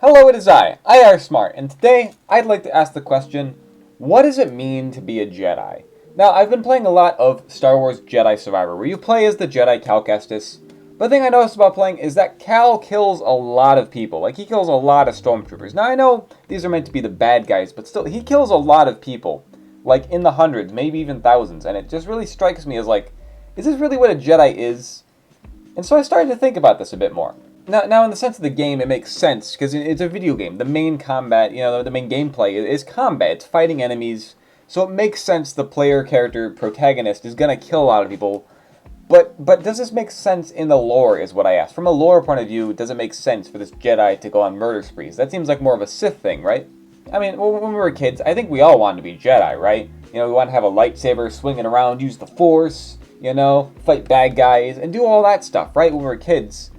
Hello, it is IARESMART, and today I'd like to ask the question, what does it mean to be a Jedi? Now, I've been playing a lot of Star Wars Jedi Survivor, where you play as the Jedi Cal Kestis, but the thing I noticed about playing is that Cal kills a lot of people. Like, he kills a lot of stormtroopers. Now, I know these are meant to be the bad guys, but still, he kills a lot of people. Like, in the hundreds, maybe even thousands, and it just really strikes me as like, is this really what a Jedi is? And so I started to think about this a bit more. Now, in the sense of the game, it makes sense, because it's a video game. The main combat, the main gameplay is combat. It's fighting enemies. So it makes sense the player character protagonist is going to kill a lot of people. But does this make sense in the lore, is what I asked. From a lore point of view, does it make sense for this Jedi to go on murder sprees? That seems like more of a Sith thing, right? I mean, when we were kids, I think we all wanted to be Jedi, right? We want to have a lightsaber, swing it around, use the Force, fight bad guys, and do all that stuff, right, when we were kids.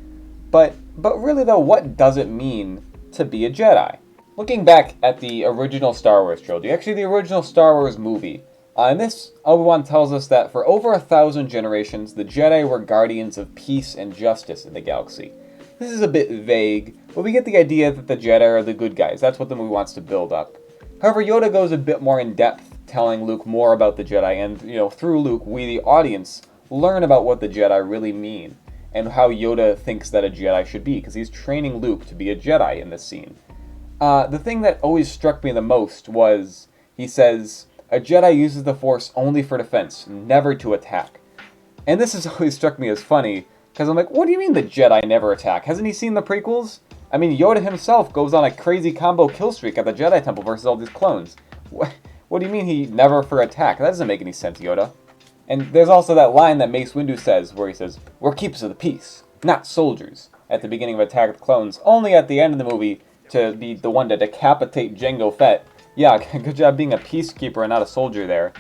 But really though, what does it mean to be a Jedi? Looking back at the original Star Wars trilogy, actually the original Star Wars movie, in this, Obi-Wan tells us that for over 1,000 generations, the Jedi were guardians of peace and justice in the galaxy. This is a bit vague, but we get the idea that the Jedi are the good guys. That's what the movie wants to build up. However, Yoda goes a bit more in depth, telling Luke more about the Jedi, and through Luke, we the audience learn about what the Jedi really mean, and how Yoda thinks that a Jedi should be, because he's training Luke to be a Jedi in this scene. The thing that always struck me the most was, he says, a Jedi uses the Force only for defense, never to attack. And this has always struck me as funny, because I'm like, what do you mean the Jedi never attack? Hasn't he seen the prequels? I mean, Yoda himself goes on a crazy combo kill streak at the Jedi Temple versus all these clones. What do you mean he never for attack? That doesn't make any sense, Yoda. And there's also that line that Mace Windu says, where he says, "We're keepers of the peace, not soldiers," at the beginning of Attack of the Clones, only at the end of the movie to be the one to decapitate Jango Fett. Yeah, good job being a peacekeeper and not a soldier there.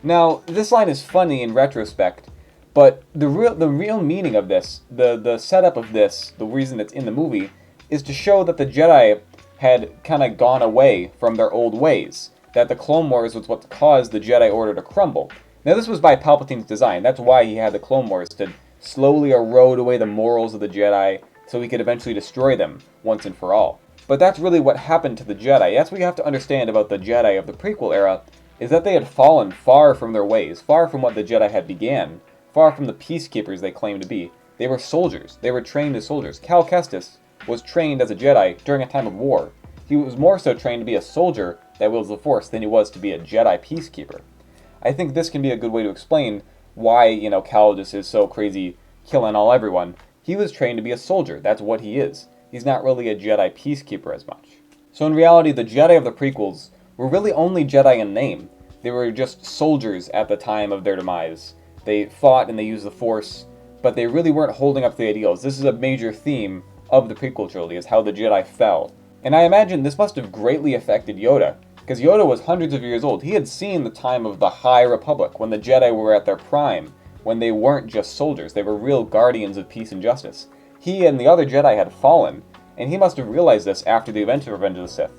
Now, this line is funny in retrospect, but the real meaning of this, the setup of this, the reason it's in the movie, is to show that the Jedi had kind of gone away from their old ways, that the Clone Wars was what caused the Jedi Order to crumble. Now, this was by Palpatine's design. That's why he had the Clone Wars, to slowly erode away the morals of the Jedi so he could eventually destroy them once and for all. But that's really what happened to the Jedi. That's what you have to understand about the Jedi of the prequel era, is that they had fallen far from their ways, far from what the Jedi had began, far from the peacekeepers they claimed to be. They were soldiers. They were trained as soldiers. Cal Kestis was trained as a Jedi during a time of war. He was more so trained to be a soldier that wields the Force than he was to be a Jedi peacekeeper. I think this can be a good way to explain why, Cal just is so crazy killing everyone. He was trained to be a soldier. That's what he is. He's not really a Jedi peacekeeper as much. So in reality, the Jedi of the prequels were really only Jedi in name. They were just soldiers at the time of their demise. They fought and they used the Force, but they really weren't holding up to the ideals. This is a major theme of the prequel trilogy, is how the Jedi fell. And I imagine this must have greatly affected Yoda, because Yoda was hundreds of years old. He had seen the time of the High Republic, when the Jedi were at their prime, when they weren't just soldiers, they were real guardians of peace and justice. He and the other Jedi had fallen, and he must have realized this after the event of Revenge of the Sith.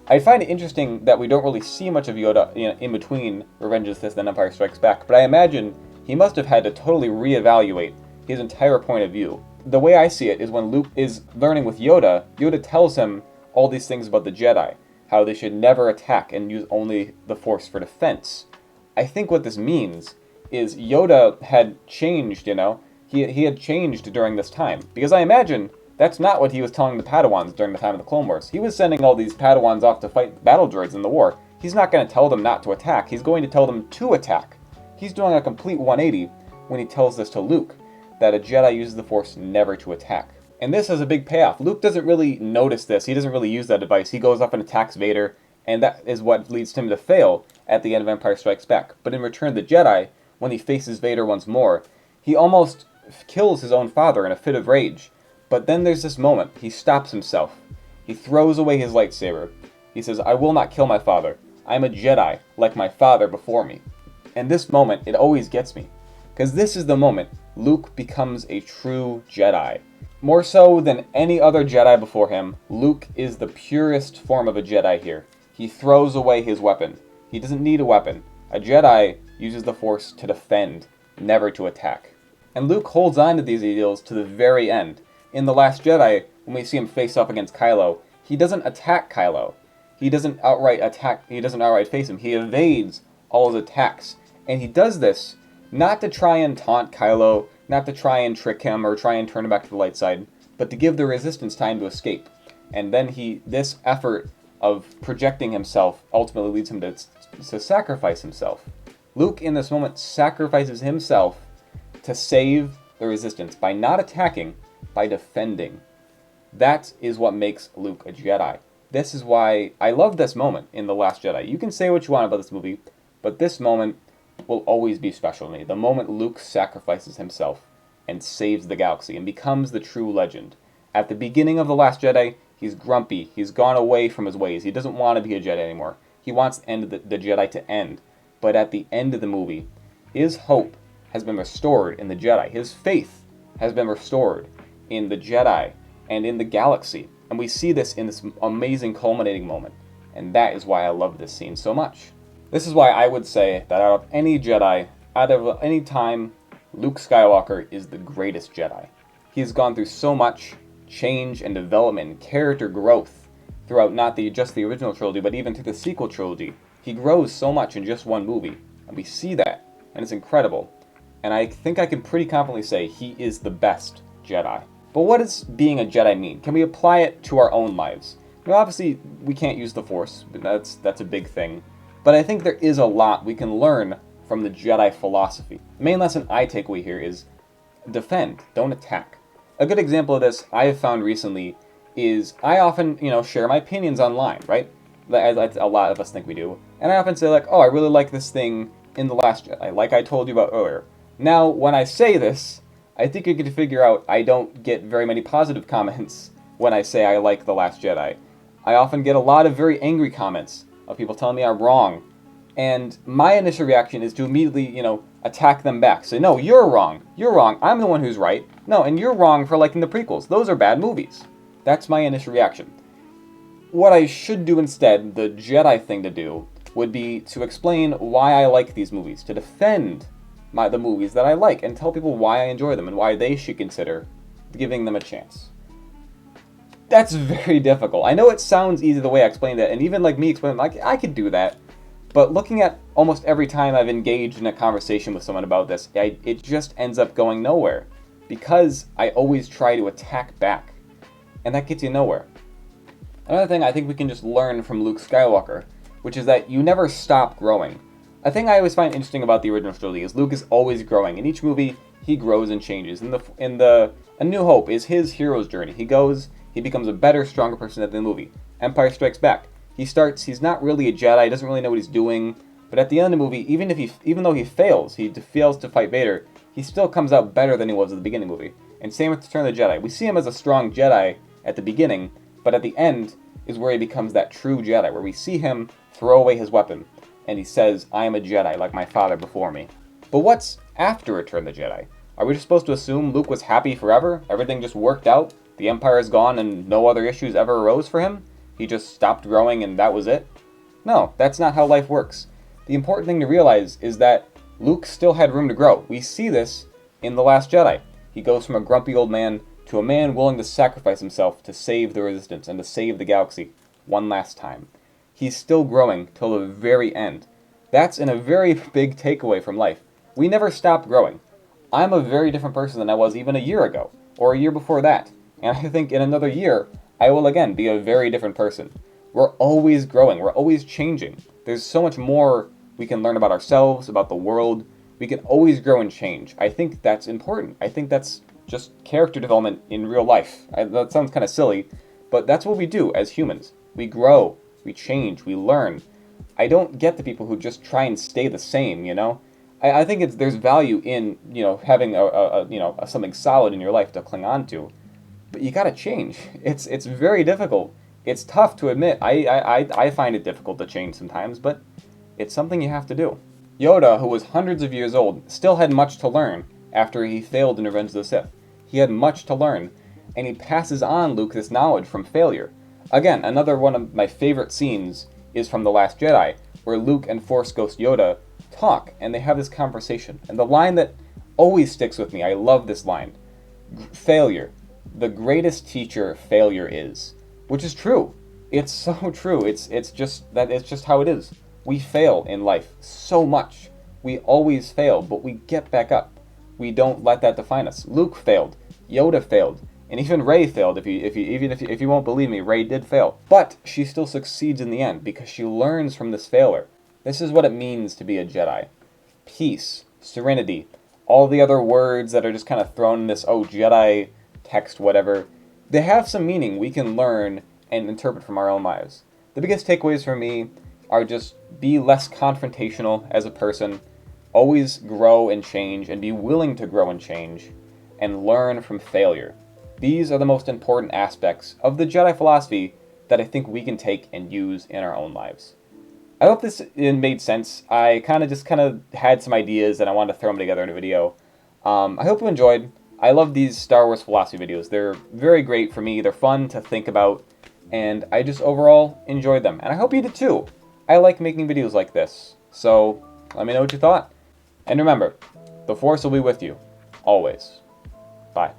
I find it interesting that we don't really see much of Yoda in between Revenge of the Sith and Empire Strikes Back, but I imagine he must have had to totally reevaluate his entire point of view. The way I see it is when Luke is learning with Yoda, Yoda tells him all these things about the Jedi, how they should never attack and use only the Force for defense. I think what this means is Yoda had changed, he had changed during this time. Because I imagine that's not what he was telling the Padawans during the time of the Clone Wars. He was sending all these Padawans off to fight battle droids in the war. He's not going to tell them not to attack. He's going to tell them to attack. He's doing a complete 180 when he tells this to Luke, that a Jedi uses the Force never to attack. And this has a big payoff. Luke doesn't really notice this. He doesn't really use that advice. He goes up and attacks Vader, and that is what leads him to fail at the end of Empire Strikes Back. But in Return of the Jedi, when he faces Vader once more, he almost kills his own father in a fit of rage. But then there's this moment. He stops himself. He throws away his lightsaber. He says, "I will not kill my father. I am a Jedi, like my father before me." And this moment, it always gets me. Because this is the moment Luke becomes a true Jedi. More so than any other Jedi before him, Luke is the purest form of a Jedi here. He throws away his weapon. He doesn't need a weapon. A Jedi uses the Force to defend, never to attack. And Luke holds on to these ideals to the very end. In The Last Jedi, when we see him face off against Kylo, He doesn't attack Kylo. He doesn't outright face him. He evades all his attacks. And he does this not to try and taunt Kylo, not to try and trick him or try and turn him back to the light side, but to give the Resistance time to escape. And then this effort of projecting himself ultimately leads him to sacrifice himself. Luke, in this moment, sacrifices himself to save the Resistance by not attacking, by defending. That is what makes Luke a Jedi. This is why I love this moment in The Last Jedi. You can say what you want about this movie, but this moment will always be special to me. The moment Luke sacrifices himself and saves the galaxy and becomes the true legend. At the beginning of The Last Jedi, he's grumpy. He's gone away from his ways. He doesn't want to be a Jedi anymore. He wants the end of the Jedi to end. But at the end of the movie, his hope has been restored in the Jedi. His faith has been restored in the Jedi and in the galaxy. And we see this in this amazing culminating moment. And that is why I love this scene so much. This is why I would say that out of any Jedi, out of any time, Luke Skywalker is the greatest Jedi. He's gone through so much change and development and character growth throughout not just the original trilogy, but even through the sequel trilogy. He grows so much in just one movie. And we see that. And it's incredible. And I think I can pretty confidently say he is the best Jedi. But what does being a Jedi mean? Can we apply it to our own lives? Now, obviously, we can't use the Force. But that's a big thing. But I think there is a lot we can learn from the Jedi philosophy. The main lesson I take away here is defend, don't attack. A good example of this I have found recently is I often, share my opinions online, right? As a lot of us think we do. And I often say like, oh, I really like this thing in The Last Jedi, like I told you about earlier. Now, when I say this, I think you can figure out I don't get very many positive comments when I say I like The Last Jedi. I often get a lot of very angry comments of people telling me I'm wrong. And my initial reaction is to immediately, attack them back. Say, no, you're wrong. You're wrong. I'm the one who's right. No, and you're wrong for liking the prequels. Those are bad movies. That's my initial reaction. What I should do instead, the Jedi thing to do, would be to explain why I like these movies, to defend the movies that I like, and tell people why I enjoy them and why they should consider giving them a chance. That's very difficult. I know it sounds easy the way I explained it, and even like me explaining, like I could do that. But looking at almost every time I've engaged in a conversation with someone about this, it just ends up going nowhere. Because I always try to attack back. And that gets you nowhere. Another thing I think we can just learn from Luke Skywalker, which is that you never stop growing. A thing I always find interesting about the original trilogy is Luke is always growing. In each movie, he grows and changes. In the A New Hope is his hero's journey. He becomes a better, stronger person at the movie. Empire Strikes Back. He's not really a Jedi, doesn't really know what he's doing, but at the end of the movie, even though he fails to fight Vader, he still comes out better than he was at the beginning of the movie. And same with Return of the Jedi. We see him as a strong Jedi at the beginning, but at the end is where he becomes that true Jedi, where we see him throw away his weapon, and he says, I am a Jedi, like my father before me. But what's after Return of the Jedi? Are we just supposed to assume Luke was happy forever? Everything just worked out? The Empire is gone and no other issues ever arose for him? He just stopped growing and that was it? No, that's not how life works. The important thing to realize is that Luke still had room to grow. We see this in The Last Jedi. He goes from a grumpy old man to a man willing to sacrifice himself to save the Resistance and to save the galaxy one last time. He's still growing till the very end. That's a very big takeaway from life. We never stop growing. I'm a very different person than I was even a year ago, or a year before that. And I think in another year, I will again be a very different person. We're always growing. We're always changing. There's so much more we can learn about ourselves, about the world. We can always grow and change. I think that's important. I think that's just character development in real life. That sounds kind of silly, but that's what we do as humans. We grow, we change, we learn. I don't get the people who just try and stay the same, I think there's value in, having something solid in your life to cling on to. But you gotta change. It's very difficult. It's tough to admit. I find it difficult to change sometimes, but it's something you have to do. Yoda, who was hundreds of years old, still had much to learn after he failed in Revenge of the Sith. He had much to learn, and he passes on Luke this knowledge from failure. Again, another one of my favorite scenes is from The Last Jedi, where Luke and Force Ghost Yoda talk, and they have this conversation. And the line that always sticks with me, I love this line. Failure. The greatest teacher failure is. which is true. It's so true. It's just how it is. We fail in life so much. We always fail, but we get back up. We don't let that define us. Luke failed, Yoda failed, and even Rey failed. If you won't believe me, Rey did fail. But she still succeeds in the end because she learns from this failure. This is what it means to be a Jedi. Peace, serenity, all the other words that are just kind of thrown in this, oh, Jedi text, whatever, they have some meaning we can learn and interpret from our own lives. The biggest takeaways for me are just be less confrontational as a person, always grow and change, and be willing to grow and change, and learn from failure. These are the most important aspects of the Jedi philosophy that I think we can take and use in our own lives. I hope this made sense. I kind of had some ideas and I wanted to throw them together in a video. I hope you enjoyed. I love these Star Wars philosophy videos. They're very great for me. They're fun to think about, and I just overall enjoyed them. And I hope you did too. I like making videos like this. So let me know what you thought. And remember, the Force will be with you, always. Bye.